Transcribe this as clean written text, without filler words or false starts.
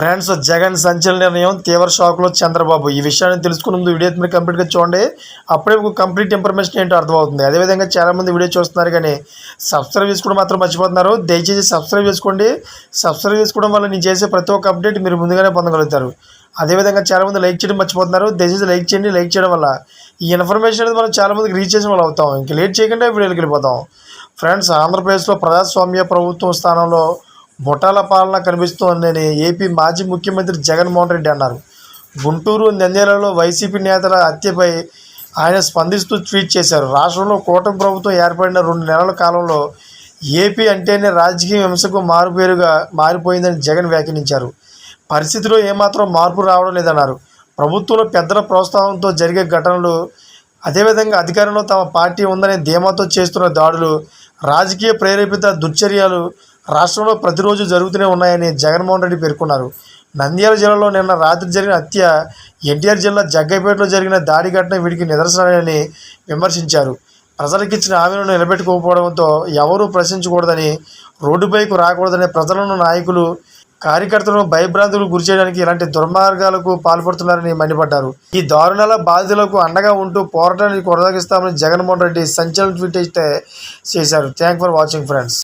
Friends, Jagan సంచలన నిర్ణయం, తీవ్ర షాక్లో చంద్రబాబు. ఈ విషయాన్ని తెలుసుకునే ముందు వీడియో మీరు కంప్లీట్గా చూడండి. అప్పుడే మీకు కంప్లీట్ ఇన్ఫర్మేషన్ ఏంటో అర్థమవుతుంది. అదేవిధంగా చాలామంది వీడియో చూస్తున్నారు కానీ సబ్స్క్రైబ్ చేసుకోవడం మాత్రం మర్చిపోతున్నారు. దయచేసి సబ్స్క్రైబ్ చేసుకోండి. సబ్స్క్రైబ్ చేసుకోవడం వల్ల నేను చేసే ప్రతి ఒక్క అప్డేట్ మీరు ముందుగానే పొందగలుగుతారు. అదేవిధంగా చాలామంది లైక్ చేయడం మర్చిపోతున్నారు. దయచేసి లైక్ చేయండి. లైక్ చేయడం వల్ల ఈ ఇన్ఫర్మేషన్ అనేది మనం చాలామందికి రీచ్ చేసిన వాళ్ళు అవుతాం. ఇంక లేట్ చేయకుండా వీడియోకి వెళ్ళిపోతాం. ఫ్రెండ్స్, ఆంధ్రప్రదేశ్లో ప్రజాస్వామ్య ప్రభుత్వం స్థానంలో ముఠాల పాలన కనిపిస్తోందని ఏపీ మాజీ ముఖ్యమంత్రి జగన్మోహన్ రెడ్డి అన్నారు. గుంటూరు, నంద్యాలలో వైసీపీ నేతల హత్యపై ఆయన స్పందిస్తూ ట్వీట్ చేశారు. రాష్ట్రంలో కూటమి ప్రభుత్వం ఏర్పడిన 2 నెలల కాలంలో ఏపీ అంటేనే రాజకీయ హింసకు మారుపేరుగా మారిపోయిందని జగన్ వ్యాఖ్యానించారు. పరిస్థితిలో ఏమాత్రం మార్పు రావడం లేదన్నారు. ప్రభుత్వంలో పెద్దల ప్రోత్సాహంతో జరిగే ఘటనలు, అదేవిధంగా అధికారంలో తమ పార్టీ ఉందనే ధీమాతో చేస్తున్న దాడులు, రాజకీయ ప్రేరేపిత దుశ్చర్యలు రాష్ట్రంలో ప్రతిరోజు జరుగుతూనే ఉన్నాయని జగన్మోహన్ రెడ్డి పేర్కొన్నారు. నంద్యాల జిల్లాలో నిన్న రాత్రి జరిగిన హత్య, ఎన్టీఆర్ జిల్లా జగ్గైపేటలో జరిగిన దాడి ఘటన వీటికి నిదర్శనమని విమర్శించారు. ప్రజలకిచ్చిన హామీలను నిలబెట్టుకోకపోవడంతో ఎవరూ ప్రశ్నించకూడదని, రోడ్డుపైకి రాకూడదని ప్రజలను, నాయకులు, కార్యకర్తలను భయభ్రాంతులకు గురిచేయడానికి ఇలాంటి దుర్మార్గాలకు పాల్పడుతున్నారని మండిపడ్డారు. ఈ దారుణాల బాధితులకు అండగా ఉంటూ పోరాటానికి కొనసాగిస్తామని జగన్మోహన్ రెడ్డి సంచలన ట్వీట్ అయితే చేశారు. Thank for watching friends.